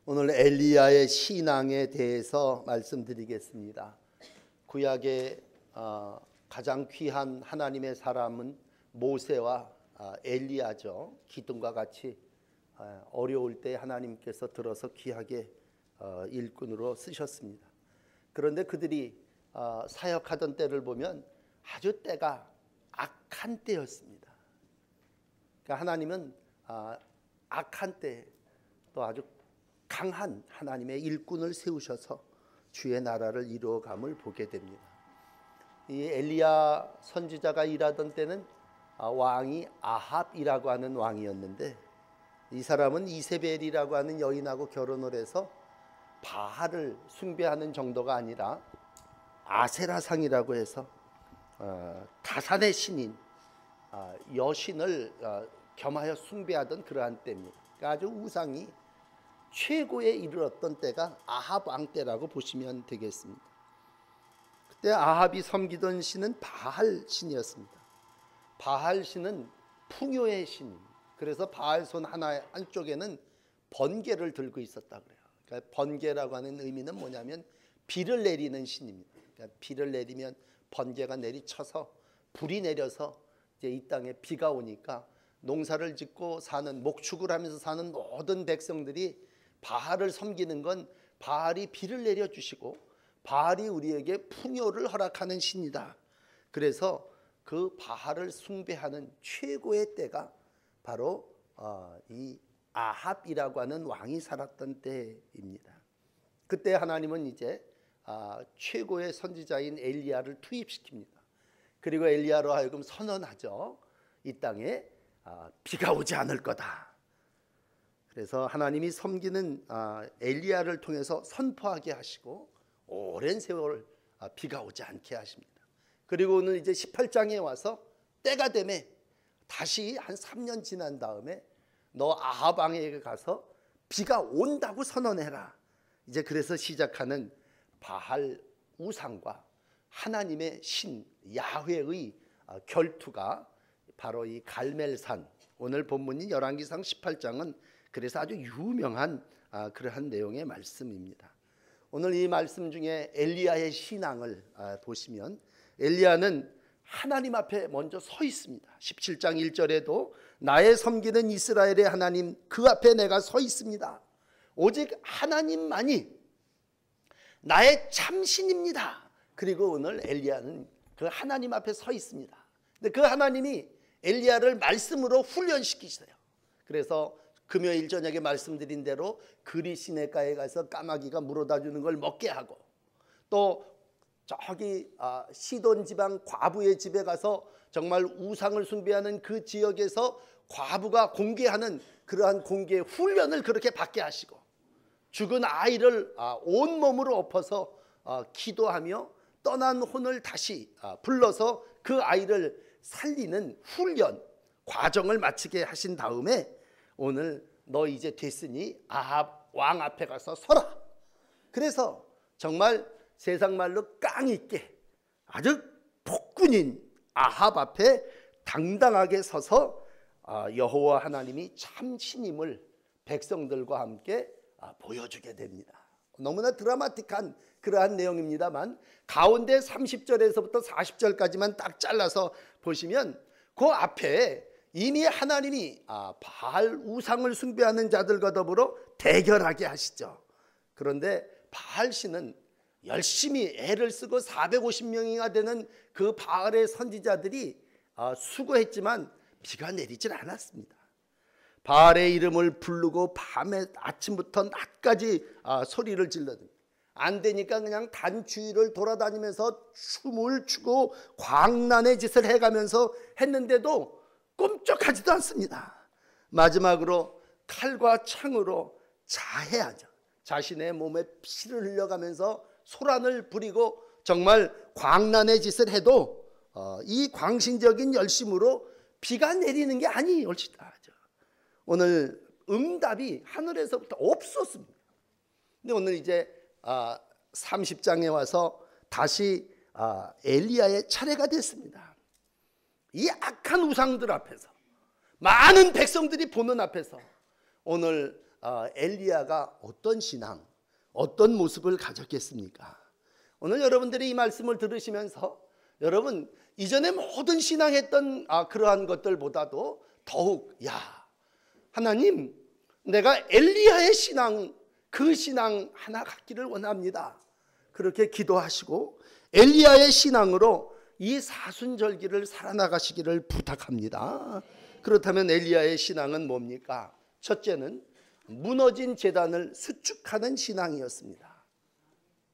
오늘 엘리야의 신앙에 대해서 말씀드리겠습니다. 구약의 가장 귀한 하나님의 사람은 모세와 엘리야죠. 기둥과 같이 어려울 때 하나님께서 들어서 귀하게 일꾼으로 쓰셨습니다. 그런데 그들이 사역하던 때를 보면 아주 때가 악한 때였습니다. 그러니까 하나님은 악한 때 또 아주 강한 하나님의 일꾼을 세우셔서 주의 나라를 이루어감을 보게 됩니다. 이 엘리야 선지자가 일하던 때는 왕이 아합이라고 하는 왕이었는데, 이 사람은 이세벨이라고 하는 여인하고 결혼을 해서 바알을 숭배하는 정도가 아니라 아세라상이라고 해서 다산의 신인 여신을 겸하여 숭배하던 그러한 때입니다. 그러니까 아주 우상이 최고에 이르렀던 때가 아합 왕 때라고 보시면 되겠습니다. 그때 아합이 섬기던 신은 바알 신이었습니다. 바알 신은 풍요의 신입니다. 그래서 바알 손 한쪽에는 번개를 들고 있었다 그래요. 그러니까 번개라고 하는 의미는 뭐냐면 비를 내리는 신입니다. 그러니까 비를 내리면 번개가 내리쳐서 불이 내려서 이제 이 땅에 비가 오니까 농사를 짓고 사는, 목축을 하면서 사는 모든 백성들이 바알을 섬기는 건 바알이 비를 내려주시고 바알이 우리에게 풍요를 허락하는 신이다. 그래서 그 바알을 숭배하는 최고의 때가 바로 이 아합이라고 하는 왕이 살았던 때입니다. 그때 하나님은 이제 최고의 선지자인 엘리야를 투입시킵니다. 그리고 엘리야로 하여금 선언하죠. 이 땅에 비가 오지 않을 거다. 그래서 하나님이 섬기는 엘리야를 통해서 선포하게 하시고 오랜 세월 비가 오지 않게 하십니다. 그리고 오늘 이제 18장에 와서 때가 되매 다시 한 3년 지난 다음에 너 아합 왕에게 가서 비가 온다고 선언해라. 이제 그래서 시작하는 바알 우상과 하나님의 신 야훼의 결투가 바로 이 갈멜산, 오늘 본문인 열왕기상 18장은 그래서 아주 유명한 그러한 내용의 말씀입니다. 오늘 이 말씀 중에 엘리야의 신앙을 보시면 엘리야는 하나님 앞에 먼저 서 있습니다. 17장 1절에도 나의 섬기는 이스라엘의 하나님 그 앞에 내가 서 있습니다. 오직 하나님만이 나의 참신입니다. 그리고 오늘 엘리야는 그 하나님 앞에 서 있습니다. 근데 그 하나님이 엘리야를 말씀으로 훈련시키세요. 그래서 금요일 저녁에 말씀드린 대로 그리 시내가에 가서 까마귀가 물어다 주는 걸 먹게 하고, 또 저기 시돈 지방 과부의 집에 가서 정말 우상을 숭배하는 그 지역에서 과부가 공개하는 그러한 공개 훈련을 그렇게 받게 하시고, 죽은 아이를 온몸으로 엎어서 기도하며 떠난 혼을 다시 불러서 그 아이를 살리는 훈련 과정을 마치게 하신 다음에 오늘 너 이제 됐으니 아합 왕 앞에 가서 서라. 그래서 정말 세상 말로 깡 있게 아주 폭군인 아합 앞에 당당하게 서서 여호와 하나님이 참신임을 백성들과 함께 보여주게 됩니다. 너무나 드라마틱한 그러한 내용입니다만 가운데 30절에서부터 40절까지만 딱 잘라서 보시면 그 앞에 이미 하나님이 바알 우상을 숭배하는 자들과 더불어 대결하게 하시죠. 그런데 바알 신은 열심히 애를 쓰고 450명이나 되는 그 바알의 선지자들이 수고했지만 비가 내리질 않았습니다. 바알의 이름을 부르고 밤에 아침부터 낮까지 소리를 질러듭니다. 안 되니까 그냥 단주위를 돌아다니면서 춤을 추고 광란의 짓을 해가면서 했는데도 꼼짝하지도 않습니다. 마지막으로 칼과 창으로 자해하죠. 자신의 몸에 피를 흘려가면서 소란을 부리고 정말 광란의 짓을 해도 이 광신적인 열심으로 비가 내리는 게 아니올지다 하죠. 오늘 응답이 하늘에서부터 없었습니다. 근데 오늘 이제 30장에 와서 다시 엘리야의 차례가 됐습니다. 이 악한 우상들 앞에서, 많은 백성들이 보는 앞에서 오늘 엘리야가 어떤 신앙, 어떤 모습을 가졌겠습니까? 오늘 여러분들이 이 말씀을 들으시면서 여러분 이전에 모든 신앙했던 그러한 것들보다도 더욱 하나님, 내가 엘리야의 신앙, 그 신앙 하나 갖기를 원합니다. 그렇게 기도하시고 엘리야의 신앙으로 이 사순절기를 살아나가시기를 부탁합니다. 그렇다면 엘리야의 신앙은 뭡니까? 첫째는 무너진 제단을 수축하는 신앙이었습니다.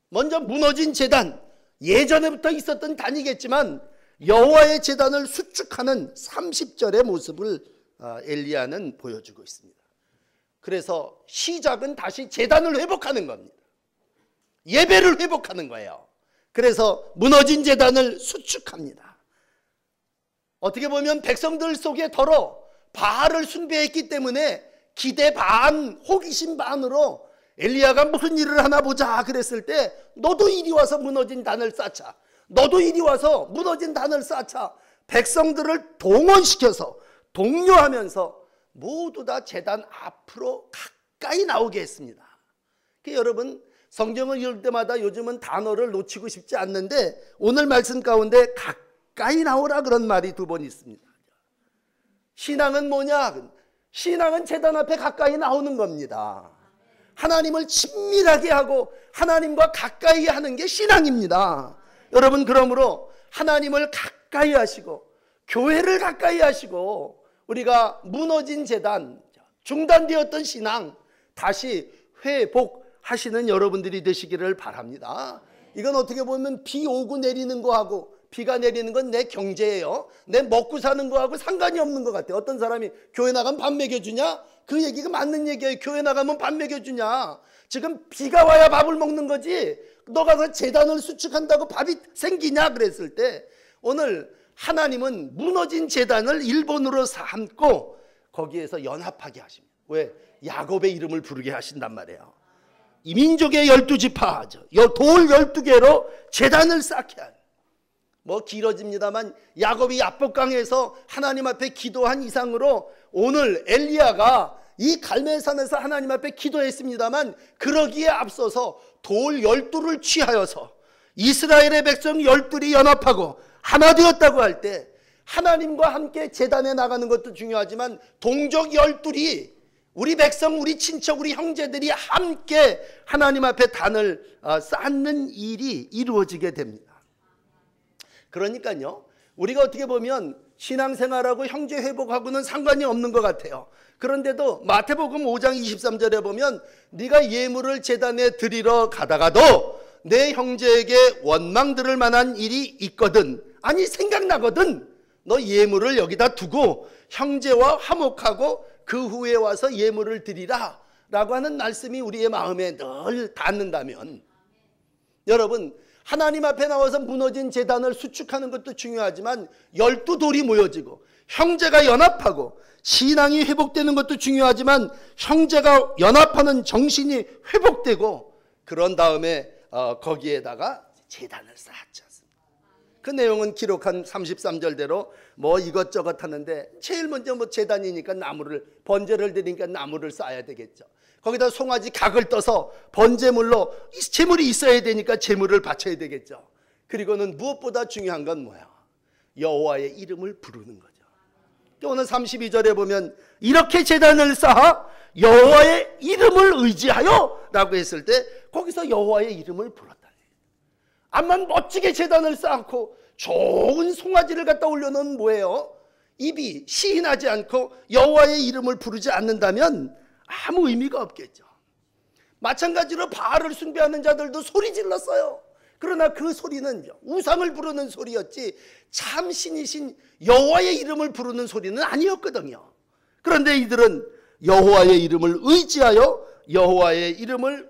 먼저 무너진 제단, 예전에부터 있었던 단이겠지만 여호와의 제단을 수축하는 30절의 모습을 엘리야는 보여주고 있습니다. 그래서 시작은 다시 제단을 회복하는 겁니다. 예배를 회복하는 거예요. 그래서 무너진 제단을 수축합니다. 어떻게 보면 백성들 속에 더러 바알을 숭배했기 때문에 기대 반, 호기심 반으로 엘리야가 무슨 일을 하나 보자 그랬을 때 너도 이리 와서 무너진 단을 쌓자, 너도 이리 와서 무너진 단을 쌓자. 백성들을 동원시켜서 독려하면서 모두 다 제단 앞으로 가까이 나오게 했습니다. 여러분 성경을 읽을 때마다 요즘은 단어를 놓치고 싶지 않는데 오늘 말씀 가운데 가까이 나오라 그런 말이 2번 있습니다. 신앙은 뭐냐? 신앙은 제단 앞에 가까이 나오는 겁니다. 하나님을 친밀하게 하고 하나님과 가까이 하는 게 신앙입니다. 여러분 그러므로 하나님을 가까이 하시고 교회를 가까이 하시고 우리가 무너진 제단, 중단되었던 신앙 다시 회복하시는 여러분들이 되시기를 바랍니다. 이건 어떻게 보면 비 오고 내리는 거하고, 비가 내리는 건 내 경제예요, 내 먹고 사는 거하고 상관이 없는 것 같아요. 어떤 사람이 교회 나가면 밥 먹여주냐? 그 얘기가 맞는 얘기예요. 교회 나가면 밥 먹여주냐? 지금 비가 와야 밥을 먹는 거지 너가 그 제단을 수축한다고 밥이 생기냐? 그랬을 때 오늘 하나님은 무너진 제단을 일본으로 삼고 거기에서 연합하게 하십니다. 왜? 야곱의 이름을 부르게 하신단 말이에요. 이 민족의 12지파, 돌 12개로 제단을 쌓게 하는, 길어집니다만 야곱이 야복강에서 하나님 앞에 기도한 이상으로 오늘 엘리야가 이 갈멜산에서 하나님 앞에 기도했습니다만 그러기에 앞서서 돌 12를 취하여서 이스라엘의 백성 12이 연합하고 하나 되었다고 할 때 하나님과 함께 제단에 나가는 것도 중요하지만 동족 12이 우리 백성, 우리 친척, 우리 형제들이 함께 하나님 앞에 단을 쌓는 일이 이루어지게 됩니다. 그러니까요, 우리가 어떻게 보면 신앙생활하고 형제 회복하고는 상관이 없는 것 같아요. 그런데도 마태복음 5장 23절에 보면 네가 예물을 제단에 드리러 가다가도 내 형제에게 원망 들을 만한 일이 있거든, 아니 생각나거든, 너 예물을 여기다 두고 형제와 화목하고 그 후에 와서 예물을 드리라 라고 하는 말씀이 우리의 마음에 늘 닿는다면, 여러분 하나님 앞에 나와서 무너진 제단을 수축하는 것도 중요하지만 12돌이 모여지고 형제가 연합하고 신앙이 회복되는 것도 중요하지만 형제가 연합하는 정신이 회복되고 그런 다음에 거기에다가 제단을 쌓았지 않습니까? 그 내용은 기록한 33절대로 이것저것 하는데 제일 먼저 제단이니까 나무를, 번제를 드리니까 나무를 쌓아야 되겠죠. 거기다 송아지 각을 떠서 번제물로 제물이 있어야 되니까 제물을 바쳐야 되겠죠. 그리고는 무엇보다 중요한 건 뭐야? 여호와의 이름을 부르는 거죠. 오늘 32절에 보면 이렇게 제단을 쌓아 여호와의 이름을 의지하여 라고 했을 때 거기서 여호와의 이름을 불렀다. 암만 멋지게 제단을 쌓고 좋은 송아지를 갖다 올려놓은 뭐예요? 입이 시인하지 않고 여호와의 이름을 부르지 않는다면 아무 의미가 없겠죠. 마찬가지로 바알을 숭배하는 자들도 소리 질렀어요. 그러나 그 소리는 우상을 부르는 소리였지 참 신이신 여호와의 이름을 부르는 소리는 아니었거든요. 그런데 이들은 여호와의 이름을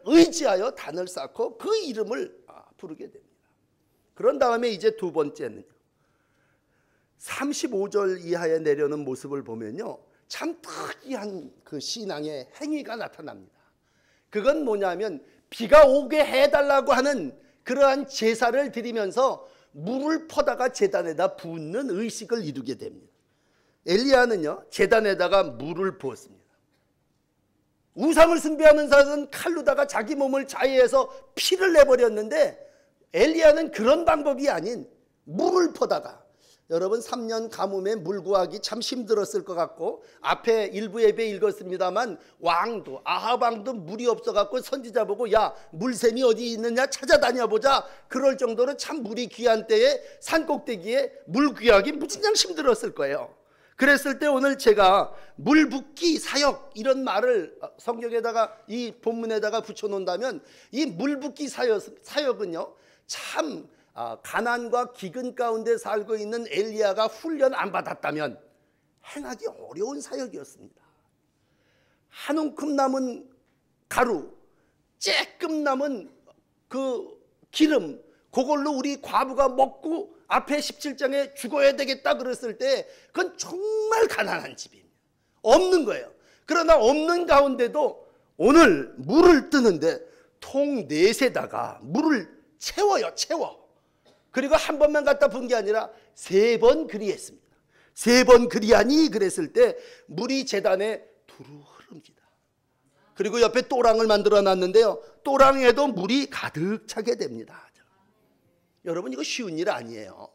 의지하여 단을 쌓고 그 이름을 부르게 됩니다. 그런 다음에 이제 두 번째는요, 35절 이하에 내려오는 모습을 보면요, 참 특이한 그 신앙의 행위가 나타납니다. 그건 뭐냐면 비가 오게 해달라고 하는 그러한 제사를 드리면서 물을 퍼다가 제단에다 붓는 의식을 이루게 됩니다. 엘리야는요 제단에다가 물을 부었습니다. 우상을 숭배하는 사람은 칼로다가 자기 몸을 자해해서 피를 내버렸는데 엘리야는 그런 방법이 아닌 물을 퍼다가, 여러분 3년 가뭄에 물 구하기 참 힘들었을 것 같고, 앞에 일부 예배 읽었습니다만 왕도 아합 왕도 물이 없어갖고 선지자 보고 야 물샘이 어디 있느냐 찾아다녀보자 그럴 정도로 참 물이 귀한 때에 산꼭대기에 물 구하기 무진장 힘들었을 거예요. 그랬을 때 오늘 제가 물 붓기 사역 이런 말을 성경에다가 이 본문에다가 붙여놓는다면, 이 물 붓기 사역은요 참 가난과 기근 가운데 살고 있는 엘리야가 훈련 안 받았다면 행하기 어려운 사역이었습니다. 한 움큼 남은 가루, 쬐끔 남은 그 기름, 그걸로 우리 과부가 먹고 앞에 17장에 죽어야 되겠다 그랬을 때 그건 정말 가난한 집입니다. 없는 거예요. 그러나 없는 가운데도 오늘 물을 뜨는데 통 4세다가 물을 채워요. 채워. 그리고 한 번만 갖다 본 게 아니라 3번 그리했습니다. 3번 그리하니 그랬을 때 물이 제단에 두루 흐릅니다. 그리고 옆에 또랑을 만들어 놨는데요, 또랑에도 물이 가득 차게 됩니다. 여러분 이거 쉬운 일 아니에요.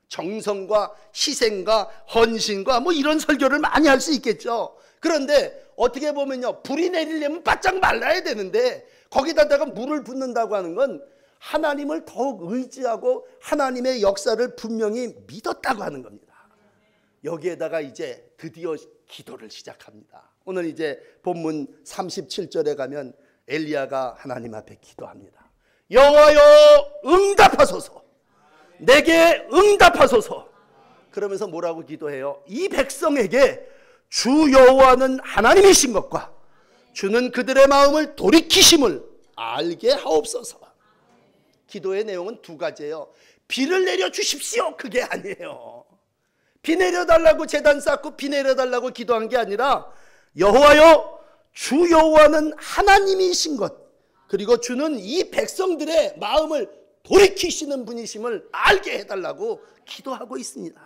정성과 희생과 헌신과 뭐 이런 설교를 많이 할 수 있겠죠. 그런데 어떻게 보면요, 불이 내리려면 바짝 말라야 되는데 거기다가 물을 붓는다고 하는 건 하나님을 더욱 의지하고 하나님의 역사를 분명히 믿었다고 하는 겁니다. 여기에다가 이제 드디어 기도를 시작합니다. 오늘 이제 본문 37절에 가면 엘리야가 하나님 앞에 기도합니다. 여호와여 응답하소서, 내게 응답하소서. 그러면서 뭐라고 기도해요? 이 백성에게 주 여호와는 하나님이신 것과 주는 그들의 마음을 돌이키심을 알게 하옵소서. 기도의 내용은 2가지예요. 비를 내려 주십시오, 그게 아니에요. 비 내려달라고 제단 쌓고 비 내려달라고 기도한 게 아니라 여호와여 주 여호와는 하나님이신 것, 그리고 주는 이 백성들의 마음을 돌이키시는 분이심을 알게 해달라고 기도하고 있습니다.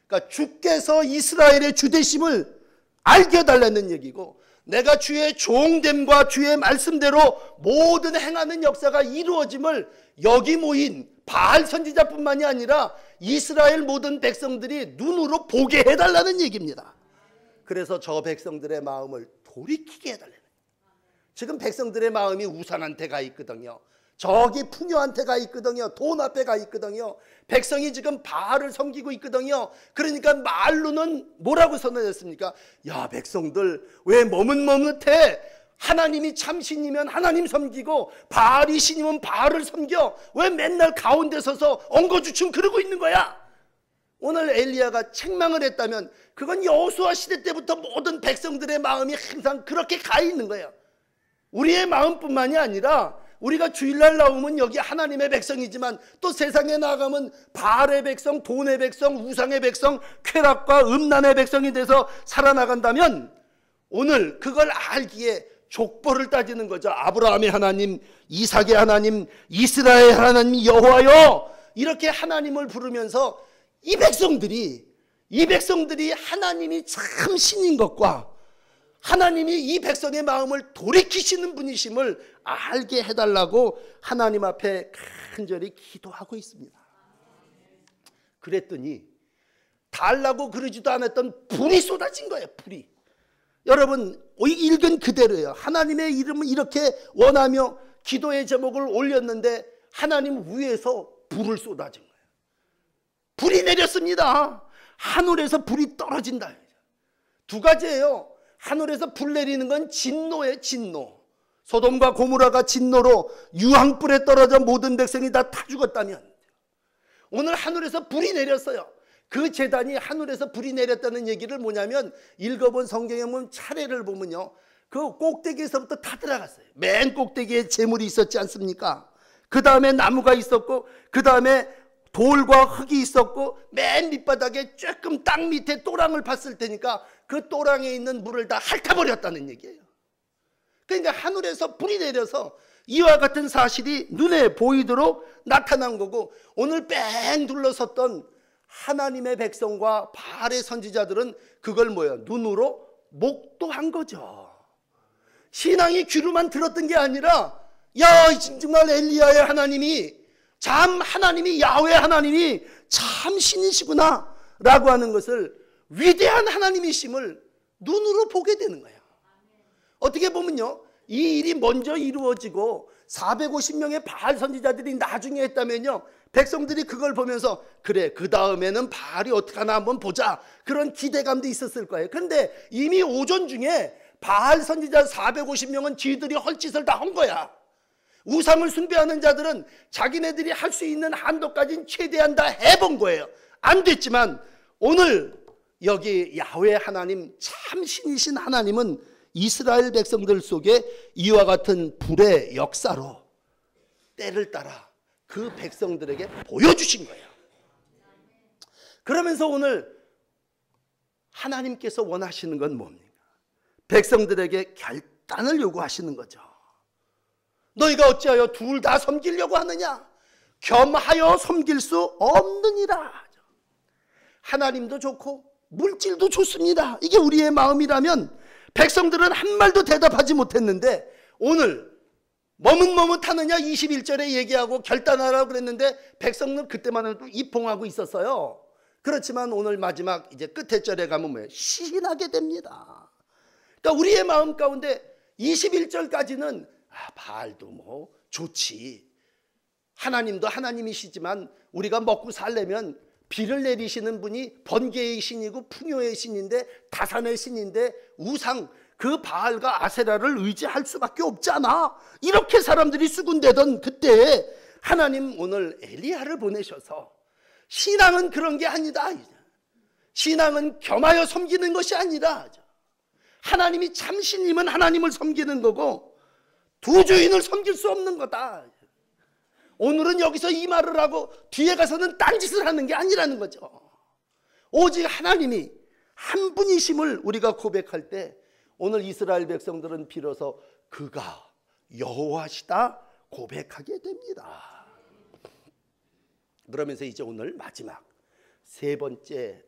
그러니까 주께서 이스라엘의 주되심을 알게 해달라는 얘기고, 내가 주의 종됨과 주의 말씀대로 모든 행하는 역사가 이루어짐을 여기 모인 바알 선지자뿐만이 아니라 이스라엘 모든 백성들이 눈으로 보게 해달라는 얘기입니다. 그래서 저 백성들의 마음을 돌이키게 해달라는 거예요. 지금 백성들의 마음이 우상한테 가 있거든요. 저기 풍요한테 가 있거든요. 돈 앞에 가 있거든요. 백성이 지금 바알을 섬기고 있거든요. 그러니까 말로는 뭐라고 선언했습니까? 야, 백성들 왜 머뭇머뭇해? 하나님이 참 신이면 하나님 섬기고 바알이 신이면 바알을 섬겨. 왜 맨날 가운데 서서 엉거주춤 그러고 있는 거야? 오늘 엘리야가 책망을 했다면 그건 여호수아 시대 때부터 모든 백성들의 마음이 항상 그렇게 가 있는 거예요. 우리의 마음뿐만이 아니라 우리가 주일날 나오면 여기 하나님의 백성이지만 또 세상에 나가면 바알의 백성, 돈의 백성, 우상의 백성, 쾌락과 음란의 백성이 돼서 살아나간다면 오늘 그걸 알기에 족보를 따지는 거죠. 아브라함의 하나님, 이삭의 하나님, 이스라엘의 하나님 여호와여, 이렇게 하나님을 부르면서 이 백성들이 하나님이 참 신인 것과 하나님이 이 백성의 마음을 돌이키시는 분이심을 알게 해달라고 하나님 앞에 간절히 기도하고 있습니다. 그랬더니 달라고 그러지도 않았던 불이 쏟아진 거예요. 불이. 여러분 읽은 그대로예요. 하나님의 이름을 이렇게 원하며 기도의 제목을 올렸는데 하나님 위에서 불을 쏟아진 거예요. 불이 내렸습니다. 하늘에서 불이 떨어진다. 2가지예요. 하늘에서 불 내리는 건 진노예요. 진노. 소돔과 고모라가 진노로 유황불에 떨어져 모든 백성이 다 타 죽었다면 오늘 하늘에서 불이 내렸어요. 그 제단이 하늘에서 불이 내렸다는 얘기를 뭐냐면 읽어본 성경에 보면 차례를 보면요, 그 꼭대기에서부터 다 들어갔어요. 맨 꼭대기에 재물이 있었지 않습니까? 그 다음에 나무가 있었고 그 다음에 돌과 흙이 있었고 맨 밑바닥에 조금 땅 밑에 또랑을 봤을 테니까 그 또랑에 있는 물을 다 핥아버렸다는 얘기예요. 그러니까 하늘에서 불이 내려서 이와 같은 사실이 눈에 보이도록 나타난 거고, 오늘 뺑 둘러섰던 하나님의 백성과 바알의 선지자들은 그걸 뭐예요? 눈으로 목도한 거죠. 신앙이 귀로만 들었던 게 아니라 야 정말 엘리야의 하나님이 참 하나님이 야훼 하나님이 참 신이시구나 라고 하는 것을 위대한 하나님이심을 눈으로 보게 되는 거예요. 어떻게 보면요 이 일이 먼저 이루어지고 450명의 바알 선지자들이 나중에 했다면요 백성들이 그걸 보면서 그래 그 다음에는 바알이 어떻게 하나 한번 보자 그런 기대감도 있었을 거예요. 그런데 이미 오전 중에 바알 선지자 450명은 지들이 헐짓을 다 한 거야. 우상을 숭배하는 자들은 자기네들이 할 수 있는 한도까지는 최대한 다 해본 거예요. 안 됐지만 오늘 여기 야훼 하나님 참 신이신 하나님은 이스라엘 백성들 속에 이와 같은 불의 역사로 때를 따라 그 백성들에게 보여주신 거예요. 그러면서 오늘 하나님께서 원하시는 건 뭡니까? 백성들에게 결단을 요구하시는 거죠. 너희가 어찌하여 둘 다 섬기려고 하느냐? 겸하여 섬길 수 없느니라. 하나님도 좋고 물질도 좋습니다. 이게 우리의 마음이라면 백성들은 한 말도 대답하지 못했는데 오늘 머뭇머뭇하느냐 21절에 얘기하고 결단하라고 그랬는데 백성은 그때만 해도 입봉하고 있었어요. 그렇지만 오늘 마지막 이제 끝에 절에 가면 뭐예요? 시인하게 됩니다. 그러니까 우리의 마음 가운데 21절까지는 바알도 뭐 좋지, 하나님도 하나님이시지만 우리가 먹고 살려면 비를 내리시는 분이 번개의 신이고 풍요의 신인데 다산의 신인데 우상 그 바알과 아세라를 의지할 수밖에 없잖아. 이렇게 사람들이 수군대던 그때에 하나님 오늘 엘리야를 보내셔서 신앙은 그런 게 아니다. 신앙은 겸하여 섬기는 것이 아니라 하나님이 참 신이면 하나님을 섬기는 거고 두 주인을 섬길 수 없는 거다. 오늘은 여기서 이 말을 하고 뒤에 가서는 딴짓을 하는 게 아니라는 거죠. 오직 하나님이 한 분이심을 우리가 고백할 때 오늘 이스라엘 백성들은 비로소 그가 여호와시다 고백하게 됩니다. 그러면서 이제 오늘 마지막 세 번째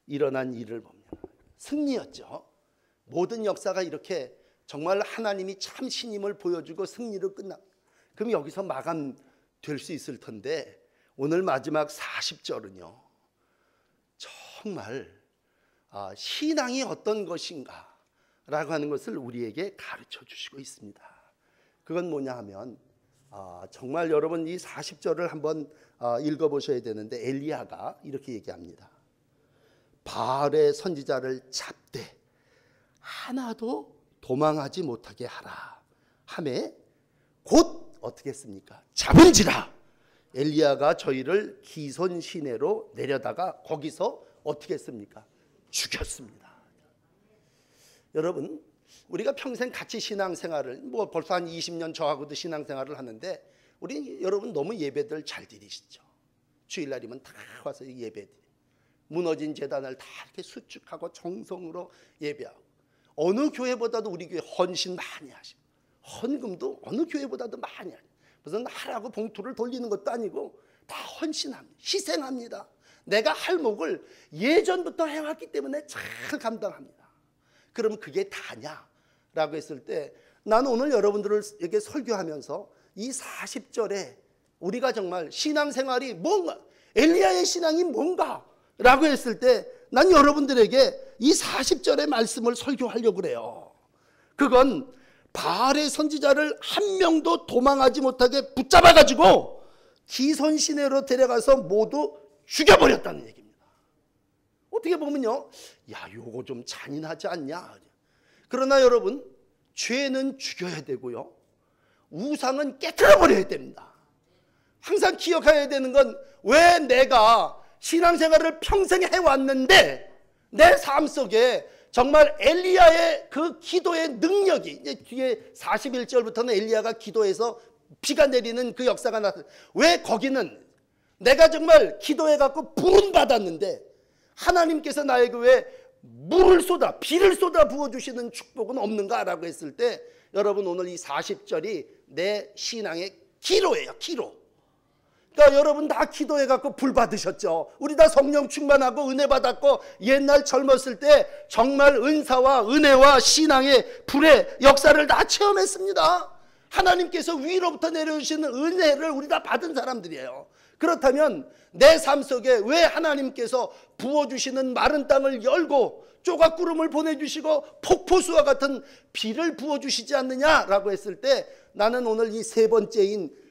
일어난 일을 보면 승리였죠. 모든 역사가 이렇게 정말 하나님이 참 신임을 보여주고 승리로 끝나. 그럼 여기서 마감될 수 있을 텐데 오늘 마지막 40절은요 정말 신앙이 어떤 것인가 라고 하는 것을 우리에게 가르쳐 주시고 있습니다. 그건 뭐냐 하면 정말 여러분 이 40절을 한번 읽어보셔야 되는데 엘리야가 이렇게 얘기합니다. 바알의 선지자를 잡되 하나도 도망하지 못하게 하라 하매 곧 어떻게 했습니까? 잡은지라 엘리야가 저희를 기손 시내로 내려다가 거기서 어떻게 했습니까? 죽였습니다. 여러분 우리가 평생 같이 신앙생활을 뭐 벌써 한 20년 저하고도 신앙생활을 하는데 우리 여러분 너무 예배들 잘 드리시죠. 주일날이면 다 와서 예배 드리 무너진 제단을 다 이렇게 수축하고 정성으로 예배하고 어느 교회보다도 우리 교회 헌신 많이 하시고 헌금도 어느 교회보다도 많이 하죠. 무슨 하라고 봉투를 돌리는 것도 아니고 다 헌신합니다. 희생합니다. 내가 할 몫을 예전부터 해왔기 때문에 잘 감당합니다. 그럼 그게 다냐? 라고 했을 때 나는 오늘 여러분들에게 설교하면서 이 40절에 우리가 정말 신앙생활이 뭔가 엘리야의 신앙이 뭔가 라고 했을 때 난 여러분들에게 이 40절의 말씀을 설교하려고 그래요. 그건 바알의 선지자를 한 명도 도망하지 못하게 붙잡아가지고 기손 시내로 데려가서 모두 죽여버렸다는 얘기입니다. 어떻게 보면요, 야 요거 좀 잔인하지 않냐. 그러나 여러분 죄는 죽여야 되고요 우상은 깨트려버려야 됩니다. 항상 기억해야 되는 건 왜 내가 신앙생활을 평생 해왔는데 내 삶 속에 정말 엘리야의 그 기도의 능력이 이제 뒤에 41절부터는 엘리야가 기도해서 비가 내리는 그 역사가 나타나. 왜 거기는 내가 정말 기도해갖고 부름 받았는데 하나님께서 나에게 왜 물을 쏟아 비를 쏟아 부어주시는 축복은 없는가라고 했을 때 여러분 오늘 이 40절이 내 신앙의 기로예요. 기로. 그러니까 여러분 다 기도해갖고 불 받으셨죠. 우리 다 성령 충만하고 은혜 받았고 옛날 젊었을 때 정말 은사와 은혜와 신앙의 불의 역사를 다 체험했습니다. 하나님께서 위로부터 내려주시는 은혜를 우리 다 받은 사람들이에요. 그렇다면 내 삶 속에 왜 하나님께서 부어주시는 마른 땅을 열고 조각구름을 보내주시고 폭포수와 같은 비를 부어주시지 않느냐라고 했을 때 나는 오늘 이 세 번째인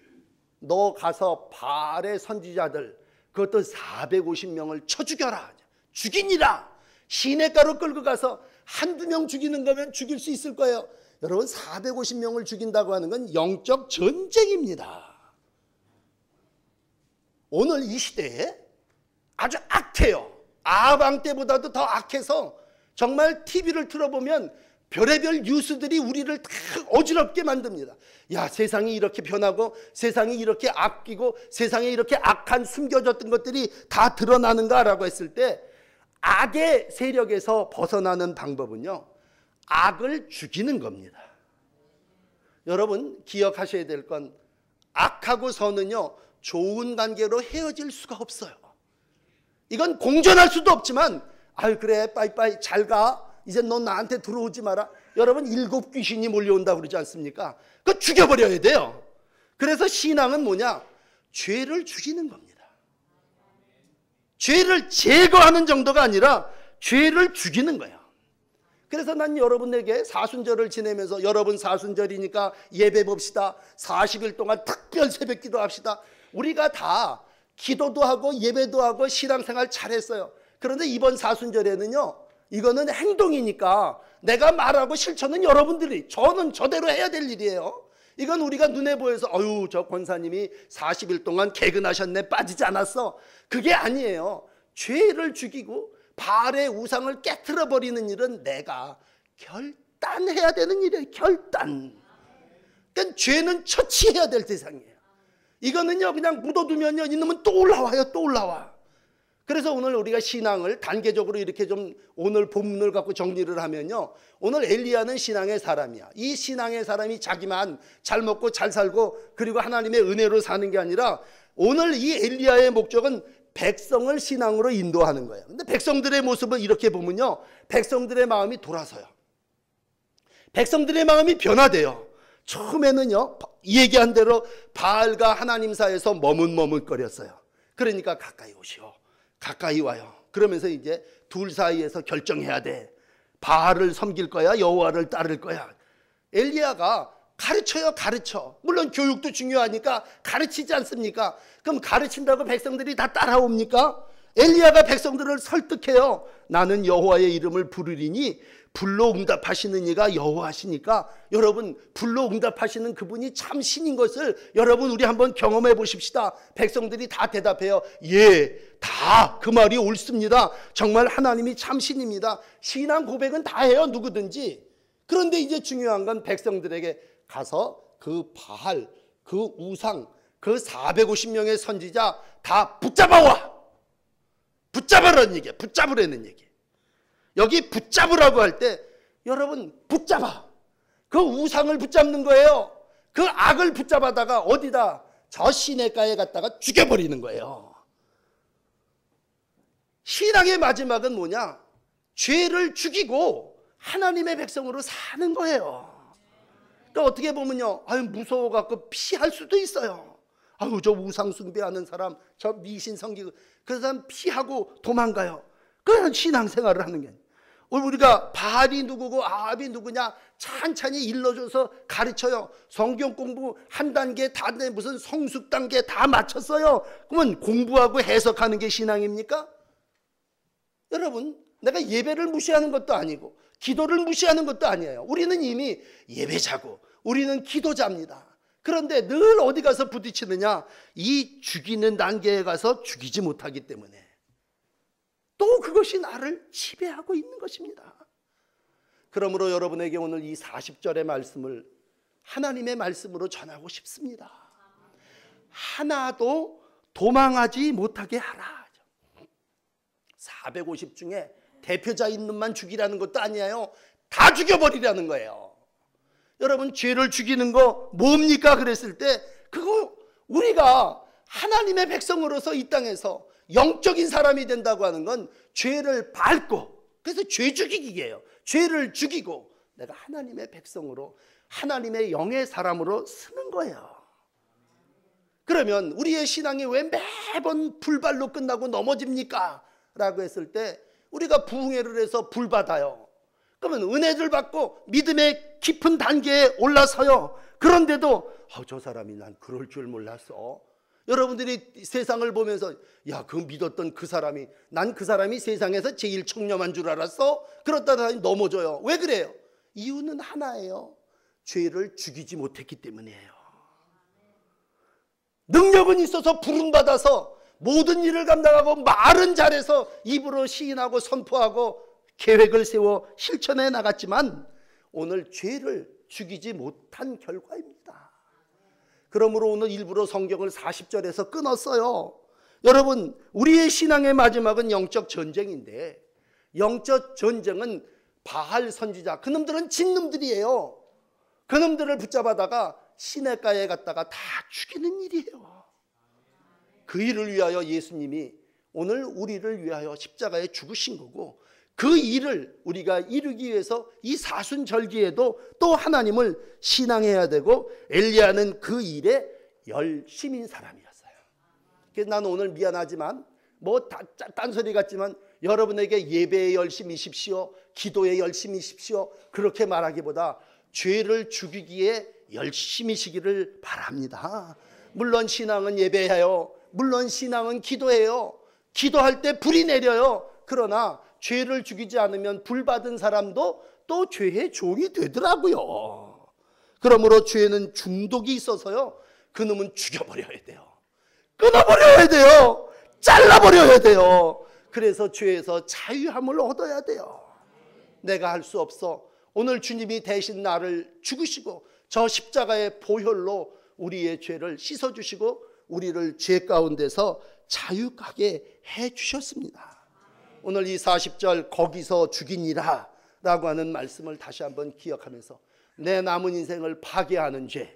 너 가서 바알의 선지자들 그것도 450명을 쳐 죽여라. 죽이니라. 시냇가로 끌고 가서 한두 명 죽이는 거면 죽일 수 있을 거예요. 여러분 450명을 죽인다고 하는 건 영적 전쟁입니다. 오늘 이 시대에 아주 악해요. 아방 때보다도 더 악해서 정말 TV를 틀어보면 별의별 뉴스들이 우리를 다 어지럽게 만듭니다. 야, 세상이 이렇게 변하고 세상이 이렇게 악기고 세상에 이렇게 악한 숨겨졌던 것들이 다 드러나는가라고 했을 때 악의 세력에서 벗어나는 방법은요, 악을 죽이는 겁니다. 여러분 기억하셔야 될 건 악하고 선은요 좋은 관계로 헤어질 수가 없어요. 이건 공존할 수도 없지만 아유 그래 빠이빠이 잘 가. 이제 넌 나한테 들어오지 마라. 여러분 7 귀신이 몰려온다고 그러지 않습니까? 그거 죽여버려야 돼요. 그래서 신앙은 뭐냐? 죄를 죽이는 겁니다. 죄를 제거하는 정도가 아니라 죄를 죽이는 거예요. 그래서 난 여러분에게 사순절을 지내면서 여러분 사순절이니까 예배 봅시다. 40일 동안 특별 새벽 기도 합시다. 우리가 다 기도도 하고 예배도 하고 신앙생활 잘했어요. 그런데 이번 사순절에는요 이거는 행동이니까 내가 말하고 실천은 여러분들이 저는 저대로 해야 될 일이에요. 이건 우리가 눈에 보여서 어유 저 권사님이 40일 동안 개근하셨네 빠지지 않았어. 그게 아니에요. 죄를 죽이고 바알의 우상을 깨트려 버리는 일은 내가 결단해야 되는 일이에요. 결단. 그러니까 죄는 처치해야 될 대상이에요. 이거는요 그냥 묻어두면요 이놈은 또 올라와요. 또 올라와. 그래서 오늘 우리가 신앙을 단계적으로 이렇게 좀 오늘 본문을 갖고 정리를 하면요, 오늘 엘리야는 신앙의 사람이야. 이 신앙의 사람이 자기만 잘 먹고 잘 살고 그리고 하나님의 은혜로 사는 게 아니라 오늘 이 엘리야의 목적은 백성을 신앙으로 인도하는 거예요. 근데 백성들의 모습을 이렇게 보면요 백성들의 마음이 돌아서요. 백성들의 마음이 변화돼요. 처음에는요 이 얘기한 대로 바알과 하나님 사이에서 머뭇머뭇거렸어요. 그러니까 가까이 오시오. 가까이 와요. 그러면서 이제 둘 사이에서 결정해야 돼. 바알을 섬길 거야 여호와를 따를 거야. 엘리야가 가르쳐요. 가르쳐. 물론 교육도 중요하니까 가르치지 않습니까? 그럼 가르친다고 백성들이 다 따라옵니까? 엘리야가 백성들을 설득해요. 나는 여호와의 이름을 부르리니 불로 응답하시는 이가 여호와시니까 여러분 불로 응답하시는 그분이 참 신인 것을 여러분 우리 한번 경험해 보십시다. 백성들이 다 대답해요. 예, 다 그 말이 옳습니다. 정말 하나님이 참 신입니다. 신앙 고백은 다 해요. 누구든지. 그런데 이제 중요한 건 백성들에게 가서 그 바알, 그 우상, 그 450명의 선지자 다 붙잡아와. 붙잡으라는 얘기야. 붙잡으라는 얘기. 여기 붙잡으라고 할 때 여러분 붙잡아. 그 우상을 붙잡는 거예요. 그 악을 붙잡아다가 어디다? 저 시냇가에 갔다가 죽여버리는 거예요. 신앙의 마지막은 뭐냐? 죄를 죽이고 하나님의 백성으로 사는 거예요. 그러니까 어떻게 보면요, 아유 무서워갖고 피할 수도 있어요. 아유 저 우상 숭배하는 사람, 저 미신 섬기고 그 사람 피하고 도망가요. 그런 신앙생활을 하는 게 우리가 바알이 누구고 아합이 누구냐 찬찬히 일러줘서 가르쳐요. 성경 공부 한 단계 다 무슨 성숙 단계 다 맞췄어요. 그러면 공부하고 해석하는 게 신앙입니까? 여러분 내가 예배를 무시하는 것도 아니고 기도를 무시하는 것도 아니에요. 우리는 이미 예배자고 우리는 기도자입니다. 그런데 늘 어디 가서 부딪히느냐? 이 죽이는 단계에 가서 죽이지 못하기 때문에 또 그것이 나를 지배하고 있는 것입니다. 그러므로 여러분에게 오늘 이 40절의 말씀을 하나님의 말씀으로 전하고 싶습니다. 하나도 도망하지 못하게 하라. 450 중에 대표자인 놈만 죽이라는 것도 아니에요. 다 죽여버리라는 거예요. 여러분 죄를 죽이는 거 뭡니까? 그랬을 때 그거 우리가 하나님의 백성으로서 이 땅에서 영적인 사람이 된다고 하는 건 죄를 밟고, 그래서 죄 죽이기예요. 죄를 죽이고 내가 하나님의 백성으로, 하나님의 영의 사람으로 서는 거예요. 그러면 우리의 신앙이 왜 매번 불발로 끝나고 넘어집니까? 라고 했을 때, 우리가 부흥회를 해서 불 받아요. 그러면 은혜를 받고 믿음의 깊은 단계에 올라서요. 그런데도 저 사람이 난 그럴 줄 몰랐어. 여러분들이 세상을 보면서 야, 그 믿었던 그 사람이, 난 그 사람이 세상에서 제일 청렴한 줄 알았어. 그렇다가 넘어져요. 왜 그래요? 이유는 하나예요. 죄를 죽이지 못했기 때문이에요. 능력은 있어서 부름받아서 모든 일을 감당하고 말은 잘해서 입으로 시인하고 선포하고 계획을 세워 실천해 나갔지만 오늘 죄를 죽이지 못한 결과입니다. 그러므로 오늘 일부러 성경을 40절에서 끊었어요. 여러분, 우리의 신앙의 마지막은 영적 전쟁인데, 영적 전쟁은 바알 선지자, 그놈들은 진놈들이에요. 그놈들을 붙잡아다가 시냇가에 갔다가 다 죽이는 일이에요. 그 일을 위하여 예수님이 오늘 우리를 위하여 십자가에 죽으신 거고, 그 일을 우리가 이루기 위해서 이 사순절기에도 또 하나님을 신앙해야 되고, 엘리야는 그 일에 열심인 사람이었어요. 그래서 나는 오늘 미안하지만 뭐 딴소리 같지만 여러분에게 예배에 열심히십시오, 기도에 열심히십시오, 그렇게 말하기보다 죄를 죽이기에 열심히시기를 바랍니다. 물론 신앙은 예배해요. 물론 신앙은 기도해요. 기도할 때 불이 내려요. 그러나 죄를 죽이지 않으면 불 받은 사람도 또 죄의 종이 되더라고요. 그러므로 죄는 중독이 있어서요, 그놈은 죽여버려야 돼요. 끊어버려야 돼요. 잘라버려야 돼요. 그래서 죄에서 자유함을 얻어야 돼요. 내가 할 수 없어. 오늘 주님이 대신 나를 죽으시고 저 십자가의 보혈로 우리의 죄를 씻어주시고 우리를 죄 가운데서 자유하게 해주셨습니다. 오늘 이 40절 거기서 죽이니라 라고 하는 말씀을 다시 한번 기억하면서, 내 남은 인생을 파괴하는 죄,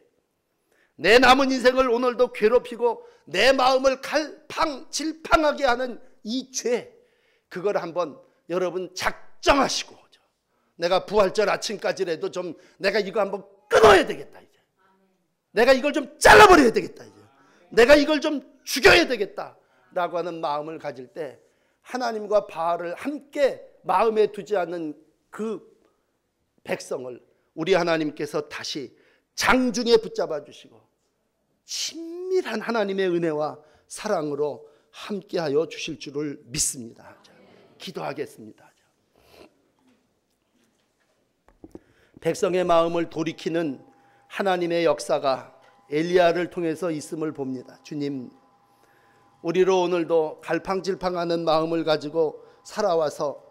내 남은 인생을 오늘도 괴롭히고 내 마음을 갈팡질팡하게 하는 이 죄, 그걸 한번 여러분 작정하시고, 내가 부활절 아침까지라도 좀 내가 이거 한번 끊어야 되겠다, 이제 내가 이걸 좀 잘라버려야 되겠다, 이제 내가 이걸 좀 죽여야 되겠다 라고 하는 마음을 가질 때, 하나님과 바알을 함께 마음에 두지 않는 그 백성을 우리 하나님께서 다시 장중에 붙잡아 주시고 친밀한 하나님의 은혜와 사랑으로 함께하여 주실 줄을 믿습니다. 기도하겠습니다. 백성의 마음을 돌이키는 하나님의 역사가 엘리야를 통해서 있음을 봅니다. 주님, 우리로 오늘도 갈팡질팡하는 마음을 가지고 살아와서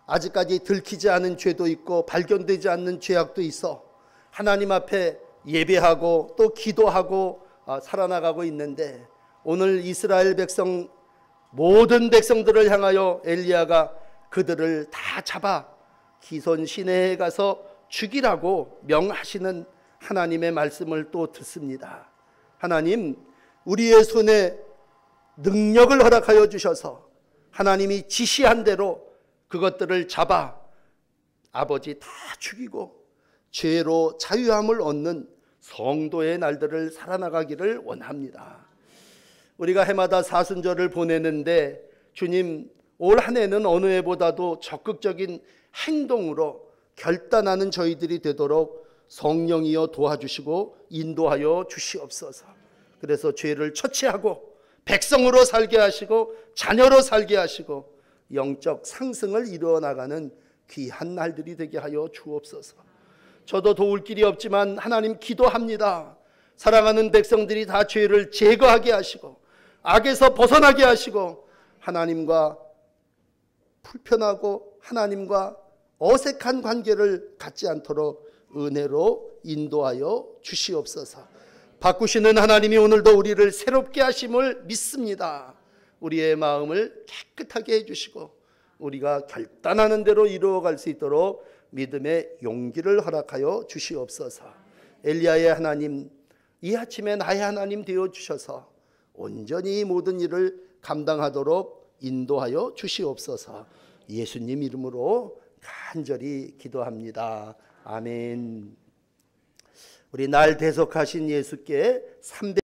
아직까지 들키지 않은 죄도 있고 발견되지 않는 죄악도 있어 하나님 앞에 예배하고 또 기도하고 살아나가고 있는데, 오늘 이스라엘 백성, 모든 백성들을 향하여 엘리야가 그들을 다 잡아 기손 시내에 가서 죽이라고 명하시는 하나님의 말씀을 또 듣습니다. 하나님, 우리의 손에 능력을 허락하여 주셔서 하나님이 지시한 대로 그것들을 잡아 아버지 다 죽이고 죄로 자유함을 얻는 성도의 날들을 살아나가기를 원합니다. 우리가 해마다 사순절을 보내는데, 주님, 올 한 해는 어느 해보다도 적극적인 행동으로 결단하는 저희들이 되도록 성령이여 도와주시고 인도하여 주시옵소서. 그래서 죄를 처치하고 백성으로 살게 하시고 자녀로 살게 하시고 영적 상승을 이루어 나가는 귀한 날들이 되게 하여 주옵소서. 저도 도울 길이 없지만 하나님 기도합니다. 사랑하는 백성들이 다 죄를 제거하게 하시고 악에서 벗어나게 하시고 하나님과 불편하고 하나님과 어색한 관계를 갖지 않도록 은혜로 인도하여 주시옵소서. 바꾸시는 하나님이 오늘도 우리를 새롭게 하심을 믿습니다. 우리의 마음을 깨끗하게 해주시고 우리가 결단하는 대로 이루어갈 수 있도록 믿음의 용기를 허락하여 주시옵소서. 엘리야의 하나님, 이 아침에 나의 하나님 되어 주셔서 온전히 모든 일을 감당하도록 인도하여 주시옵소서. 예수님 이름으로 간절히 기도합니다. 아멘. 우리 날 대속하신 예수께 300